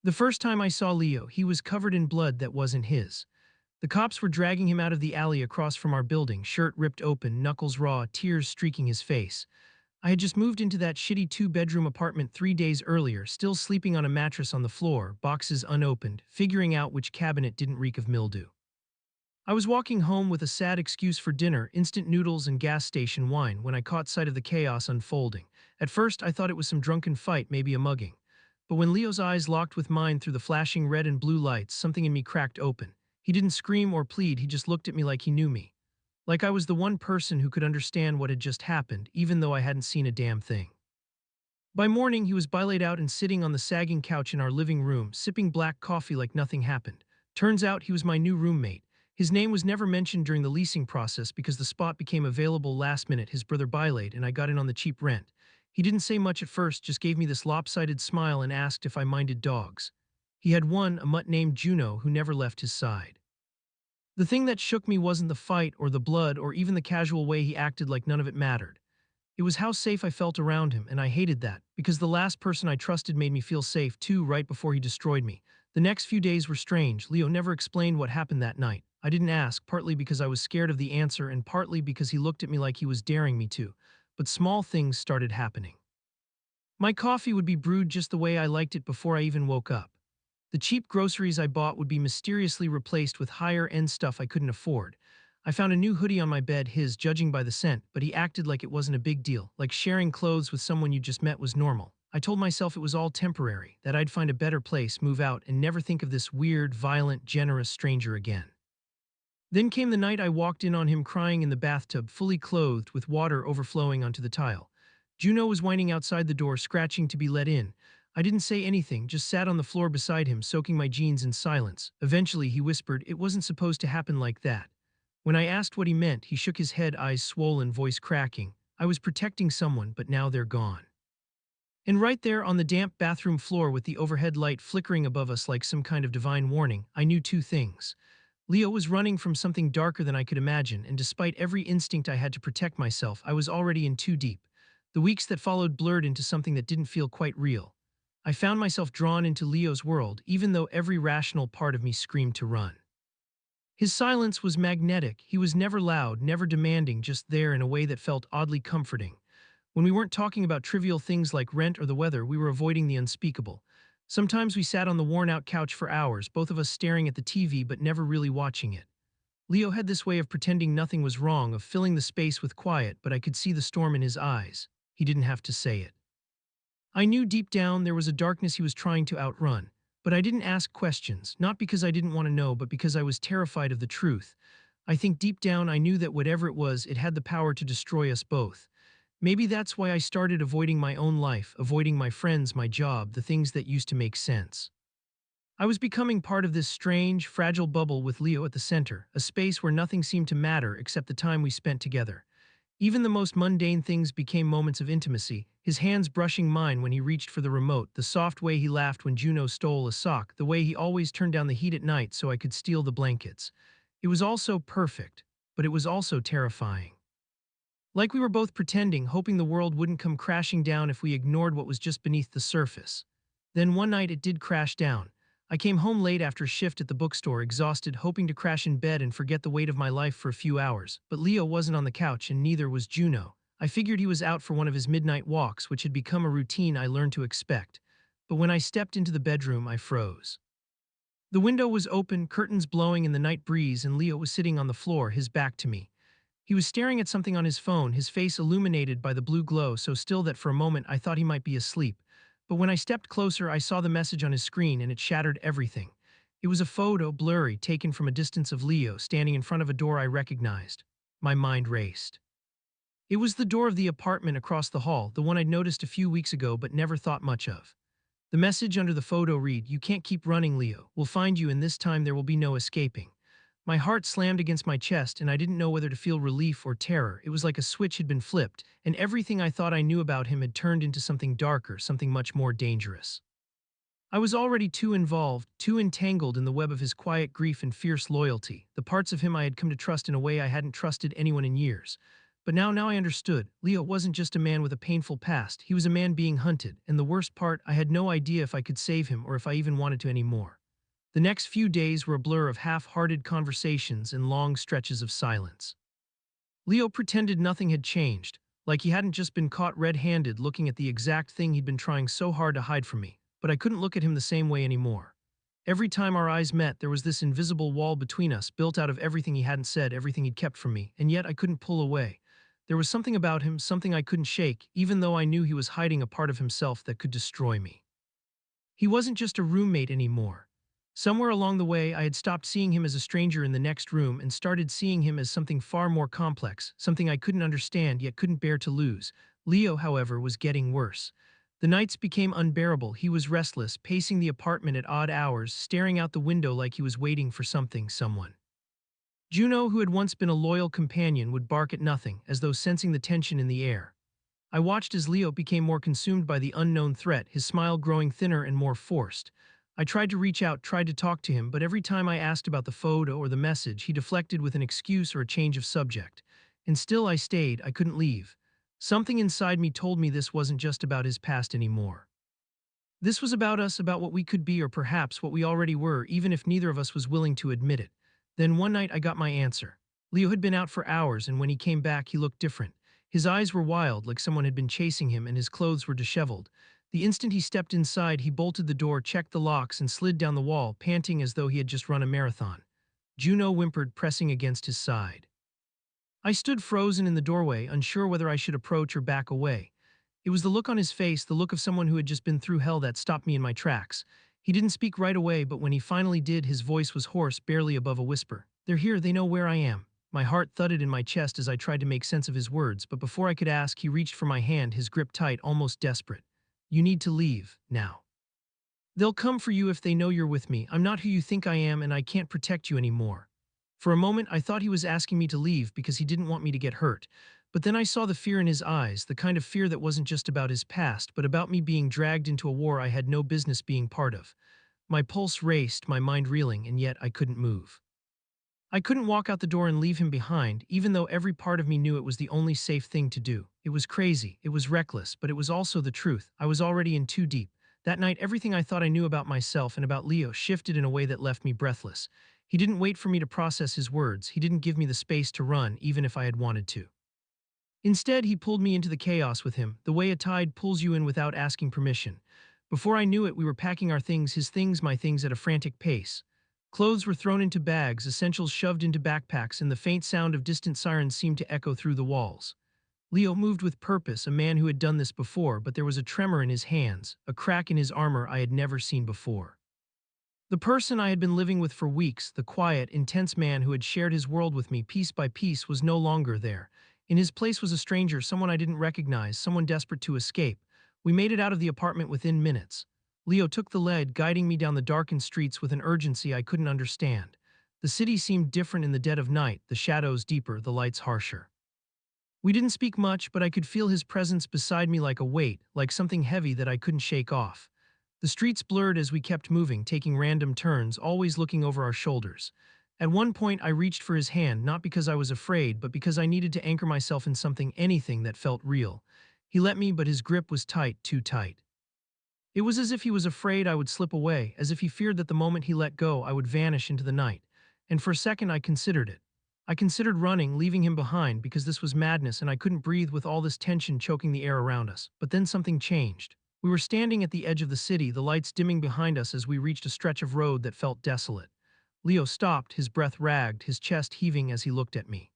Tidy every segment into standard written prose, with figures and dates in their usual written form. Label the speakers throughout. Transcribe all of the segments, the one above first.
Speaker 1: The first time I saw Leo, he was covered in blood that wasn't his. The cops were dragging him out of the alley across from our building, shirt ripped open, knuckles raw, tears streaking his face. I had just moved into that shitty two-bedroom apartment 3 days earlier, still sleeping on a mattress on the floor, boxes unopened, figuring out which cabinet didn't reek of mildew. I was walking home with a sad excuse for dinner, instant noodles and gas station wine, when I caught sight of the chaos unfolding. At first, I thought it was some drunken fight, maybe a mugging. But when Leo's eyes locked with mine through the flashing red and blue lights, something in me cracked open. He didn't scream or plead, he just looked at me like he knew me. Like I was the one person who could understand what had just happened, even though I hadn't seen a damn thing. By morning, he was bilayed out and sitting on the sagging couch in our living room, sipping black coffee like nothing happened. Turns out he was my new roommate. His name was never mentioned during the leasing process because the spot became available last minute. His brother bilayed and I got in on the cheap rent. He didn't say much at first, just gave me this lopsided smile and asked if I minded dogs. He had one, a mutt named Juno, who never left his side. The thing that shook me wasn't the fight or the blood or even the casual way he acted like none of it mattered. It was how safe I felt around him, and I hated that, because the last person I trusted made me feel safe too right before he destroyed me. The next few days were strange. Leo never explained what happened that night. I didn't ask, partly because I was scared of the answer and partly because he looked at me like he was daring me to. But small things started happening. My coffee would be brewed just the way I liked it before I even woke up. The cheap groceries I bought would be mysteriously replaced with higher-end stuff I couldn't afford. I found a new hoodie on my bed, his, judging by the scent, but he acted like it wasn't a big deal, like sharing clothes with someone you just met was normal. I told myself it was all temporary, that I'd find a better place, move out, and never think of this weird, violent, generous stranger again. Then came the night I walked in on him crying in the bathtub, fully clothed, with water overflowing onto the tile. Juno was whining outside the door, scratching to be let in. I didn't say anything, just sat on the floor beside him, soaking my jeans in silence. Eventually, he whispered, "It wasn't supposed to happen like that." When I asked what he meant, he shook his head, eyes swollen, voice cracking. "I was protecting someone, but now they're gone." And right there on the damp bathroom floor with the overhead light flickering above us like some kind of divine warning, I knew two things. Leo was running from something darker than I could imagine, and despite every instinct I had to protect myself, I was already in too deep. The weeks that followed blurred into something that didn't feel quite real. I found myself drawn into Leo's world, even though every rational part of me screamed to run. His silence was magnetic. He was never loud, never demanding, just there in a way that felt oddly comforting. When we weren't talking about trivial things like rent or the weather, we were avoiding the unspeakable. Sometimes we sat on the worn-out couch for hours, both of us staring at the TV but never really watching it. Leo had this way of pretending nothing was wrong, of filling the space with quiet, but I could see the storm in his eyes. He didn't have to say it. I knew deep down there was a darkness he was trying to outrun, but I didn't ask questions, not because I didn't want to know, but because I was terrified of the truth. I think deep down I knew that whatever it was, it had the power to destroy us both. Maybe that's why I started avoiding my own life, avoiding my friends, my job, the things that used to make sense. I was becoming part of this strange, fragile bubble with Leo at the center, a space where nothing seemed to matter except the time we spent together. Even the most mundane things became moments of intimacy, his hands brushing mine when he reached for the remote, the soft way he laughed when Juno stole a sock, the way he always turned down the heat at night so I could steal the blankets. It was all so perfect, but it was also terrifying. Like we were both pretending, hoping the world wouldn't come crashing down if we ignored what was just beneath the surface. Then one night it did crash down. I came home late after a shift at the bookstore, exhausted, hoping to crash in bed and forget the weight of my life for a few hours. But Leo wasn't on the couch, and neither was Juno. I figured he was out for one of his midnight walks, which had become a routine I learned to expect. But when I stepped into the bedroom, I froze. The window was open, curtains blowing in the night breeze, and Leo was sitting on the floor, his back to me. He was staring at something on his phone, his face illuminated by the blue glow so still that for a moment I thought he might be asleep. But when I stepped closer, I saw the message on his screen, and it shattered everything. It was a photo, blurry, taken from a distance of Leo, standing in front of a door I recognized. My mind raced. It was the door of the apartment across the hall, the one I'd noticed a few weeks ago but never thought much of. The message under the photo read, "You can't keep running, Leo. We'll find you, and this time there will be no escaping." My heart slammed against my chest, and I didn't know whether to feel relief or terror. It was like a switch had been flipped, and everything I thought I knew about him had turned into something darker, something much more dangerous. I was already too involved, too entangled in the web of his quiet grief and fierce loyalty, the parts of him I had come to trust in a way I hadn't trusted anyone in years. But now I understood. Leo wasn't just a man with a painful past, he was a man being hunted, and the worst part, I had no idea if I could save him or if I even wanted to anymore. The next few days were a blur of half-hearted conversations and long stretches of silence. Leo pretended nothing had changed, like he hadn't just been caught red-handed looking at the exact thing he'd been trying so hard to hide from me, but I couldn't look at him the same way anymore. Every time our eyes met, there was this invisible wall between us, built out of everything he hadn't said, everything he'd kept from me, and yet I couldn't pull away. There was something about him, something I couldn't shake, even though I knew he was hiding a part of himself that could destroy me. He wasn't just a roommate anymore. Somewhere along the way, I had stopped seeing him as a stranger in the next room and started seeing him as something far more complex, something I couldn't understand yet couldn't bear to lose. Leo, however, was getting worse. The nights became unbearable. He was restless, pacing the apartment at odd hours, staring out the window like he was waiting for something, someone. Juno, who had once been a loyal companion, would bark at nothing, as though sensing the tension in the air. I watched as Leo became more consumed by the unknown threat, his smile growing thinner and more forced. I tried to reach out, tried to talk to him, but every time I asked about the photo or the message, he deflected with an excuse or a change of subject. And still I stayed, I couldn't leave. Something inside me told me this wasn't just about his past anymore. This was about us, about what we could be or perhaps what we already were, even if neither of us was willing to admit it. Then one night I got my answer. Leo had been out for hours, and when he came back he looked different. His eyes were wild, like someone had been chasing him, and his clothes were disheveled. The instant he stepped inside, he bolted the door, checked the locks, and slid down the wall, panting as though he had just run a marathon. Juno whimpered, pressing against his side. I stood frozen in the doorway, unsure whether I should approach or back away. It was the look on his face, the look of someone who had just been through hell, that stopped me in my tracks. He didn't speak right away, but when he finally did, his voice was hoarse, barely above a whisper. "They're here, they know where I am." My heart thudded in my chest as I tried to make sense of his words, but before I could ask, he reached for my hand, his grip tight, almost desperate. "You need to leave, now. They'll come for you if they know you're with me. I'm not who you think I am, and I can't protect you anymore." For a moment, I thought he was asking me to leave because he didn't want me to get hurt. But then I saw the fear in his eyes, the kind of fear that wasn't just about his past, but about me being dragged into a war I had no business being part of. My pulse raced, my mind reeling, and yet I couldn't move. I couldn't walk out the door and leave him behind, even though every part of me knew it was the only safe thing to do. It was crazy, it was reckless, but it was also the truth. I was already in too deep. That night, everything I thought I knew about myself and about Leo shifted in a way that left me breathless. He didn't wait for me to process his words. He didn't give me the space to run, even if I had wanted to. Instead, he pulled me into the chaos with him, the way a tide pulls you in without asking permission. Before I knew it, we were packing our things, his things, my things, at a frantic pace. Clothes were thrown into bags, essentials shoved into backpacks, and the faint sound of distant sirens seemed to echo through the walls. Leo moved with purpose, a man who had done this before, but there was a tremor in his hands, a crack in his armor I had never seen before. The person I had been living with for weeks, the quiet, intense man who had shared his world with me piece by piece, was no longer there. In his place was a stranger, someone I didn't recognize, someone desperate to escape. We made it out of the apartment within minutes. Leo took the lead, guiding me down the darkened streets with an urgency I couldn't understand. The city seemed different in the dead of night, the shadows deeper, the lights harsher. We didn't speak much, but I could feel his presence beside me like a weight, like something heavy that I couldn't shake off. The streets blurred as we kept moving, taking random turns, always looking over our shoulders. At one point, I reached for his hand, not because I was afraid, but because I needed to anchor myself in something, anything that felt real. He let me, but his grip was tight, too tight. It was as if he was afraid I would slip away, as if he feared that the moment he let go, I would vanish into the night. And for a second, I considered it. I considered running, leaving him behind, because this was madness and I couldn't breathe with all this tension choking the air around us. But then something changed. We were standing at the edge of the city, the lights dimming behind us as we reached a stretch of road that felt desolate. Leo stopped, his breath ragged, his chest heaving as he looked at me.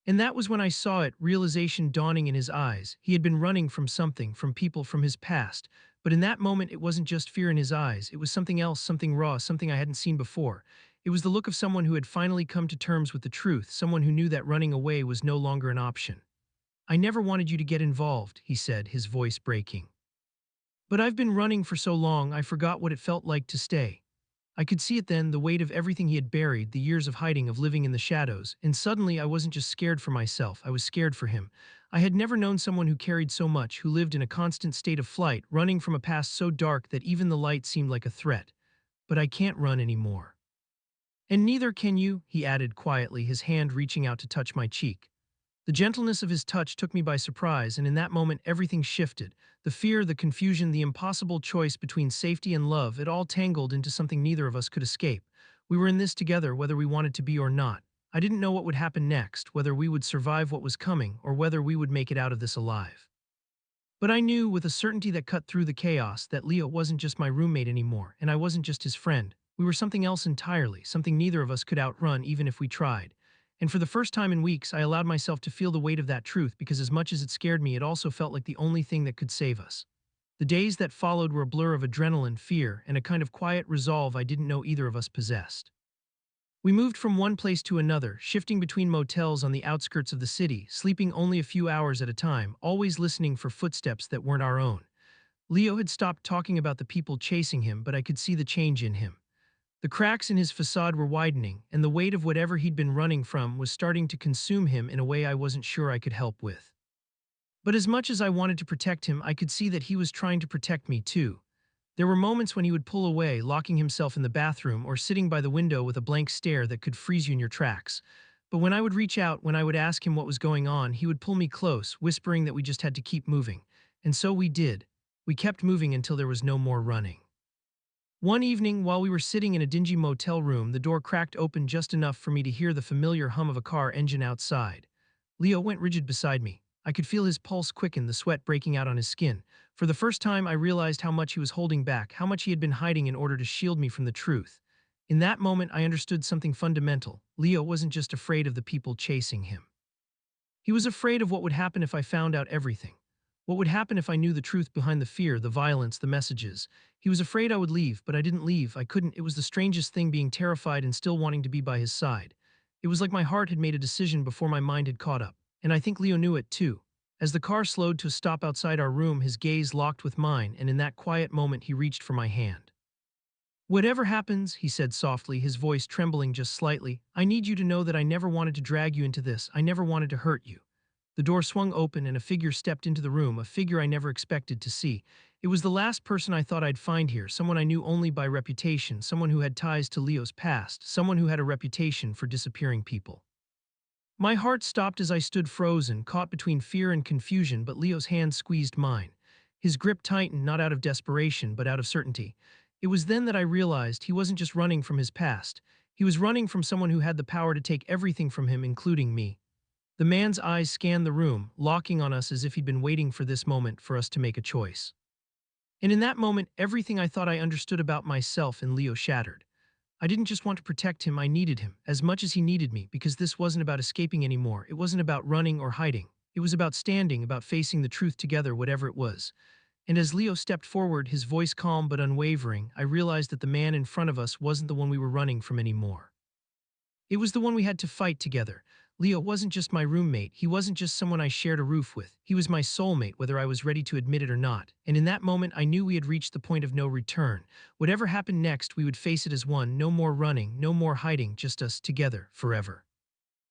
Speaker 1: And that was when I saw it, realization dawning in his eyes. He had been running from something, from people, from his past. But in that moment, it wasn't just fear in his eyes. It was something else, something raw, something I hadn't seen before. It was the look of someone who had finally come to terms with the truth, someone who knew that running away was no longer an option. "I never wanted you to get involved," he said, his voice breaking. "But I've been running for so long, I forgot what it felt like to stay." I could see it then, the weight of everything he had buried, the years of hiding, of living in the shadows, and suddenly I wasn't just scared for myself, I was scared for him. I had never known someone who carried so much, who lived in a constant state of flight, running from a past so dark that even the light seemed like a threat. But I can't run anymore. "And neither can you," he added quietly, his hand reaching out to touch my cheek. The gentleness of his touch took me by surprise, and in that moment everything shifted. The fear, the confusion, the impossible choice between safety and love, it all tangled into something neither of us could escape. We were in this together, whether we wanted to be or not. I didn't know what would happen next, whether we would survive what was coming, or whether we would make it out of this alive. But I knew with a certainty that cut through the chaos that Leo wasn't just my roommate anymore, and I wasn't just his friend. We were something else entirely, something neither of us could outrun even if we tried. And for the first time in weeks, I allowed myself to feel the weight of that truth because as much as it scared me, it also felt like the only thing that could save us. The days that followed were a blur of adrenaline, fear, and a kind of quiet resolve I didn't know either of us possessed. We moved from one place to another, shifting between motels on the outskirts of the city, sleeping only a few hours at a time, always listening for footsteps that weren't our own. Leo had stopped talking about the people chasing him, but I could see the change in him. The cracks in his facade were widening, and the weight of whatever he'd been running from was starting to consume him in a way I wasn't sure I could help with. But as much as I wanted to protect him, I could see that he was trying to protect me too. There were moments when he would pull away, locking himself in the bathroom or sitting by the window with a blank stare that could freeze you in your tracks. But when I would reach out, when I would ask him what was going on, he would pull me close, whispering that we just had to keep moving. And so we did. We kept moving until there was no more running. One evening, while we were sitting in a dingy motel room, the door cracked open just enough for me to hear the familiar hum of a car engine outside. Leo went rigid beside me. I could feel his pulse quicken, the sweat breaking out on his skin. For the first time, I realized how much he was holding back, how much he had been hiding in order to shield me from the truth. In that moment, I understood something fundamental. Leo wasn't just afraid of the people chasing him. He was afraid of what would happen if I found out everything. What would happen if I knew the truth behind the fear, the violence, the messages? He was afraid I would leave, but I didn't leave. I couldn't. It was the strangest thing, being terrified and still wanting to be by his side. It was like my heart had made a decision before my mind had caught up. And I think Leo knew it too. As the car slowed to a stop outside our room, his gaze locked with mine, and in that quiet moment he reached for my hand. "Whatever happens," he said softly, his voice trembling just slightly, "I need you to know that I never wanted to drag you into this. I never wanted to hurt you." The door swung open and a figure stepped into the room, a figure I never expected to see. It was the last person I thought I'd find here, someone I knew only by reputation, someone who had ties to Leo's past, someone who had a reputation for disappearing people. My heart stopped as I stood frozen, caught between fear and confusion, but Leo's hand squeezed mine. His grip tightened, not out of desperation, but out of certainty. It was then that I realized he wasn't just running from his past. He was running from someone who had the power to take everything from him, including me. The man's eyes scanned the room, locking on us as if he'd been waiting for this moment for us to make a choice. And in that moment, everything I thought I understood about myself and Leo shattered. I didn't just want to protect him, I needed him, as much as he needed me, because this wasn't about escaping anymore. It wasn't about running or hiding. It was about standing, about facing the truth together, whatever it was. And as Leo stepped forward, his voice calm but unwavering, I realized that the man in front of us wasn't the one we were running from anymore. It was the one we had to fight together. Leo wasn't just my roommate, he wasn't just someone I shared a roof with. He was my soulmate, whether I was ready to admit it or not. And in that moment, I knew we had reached the point of no return. Whatever happened next, we would face it as one, no more running, no more hiding, just us together, forever.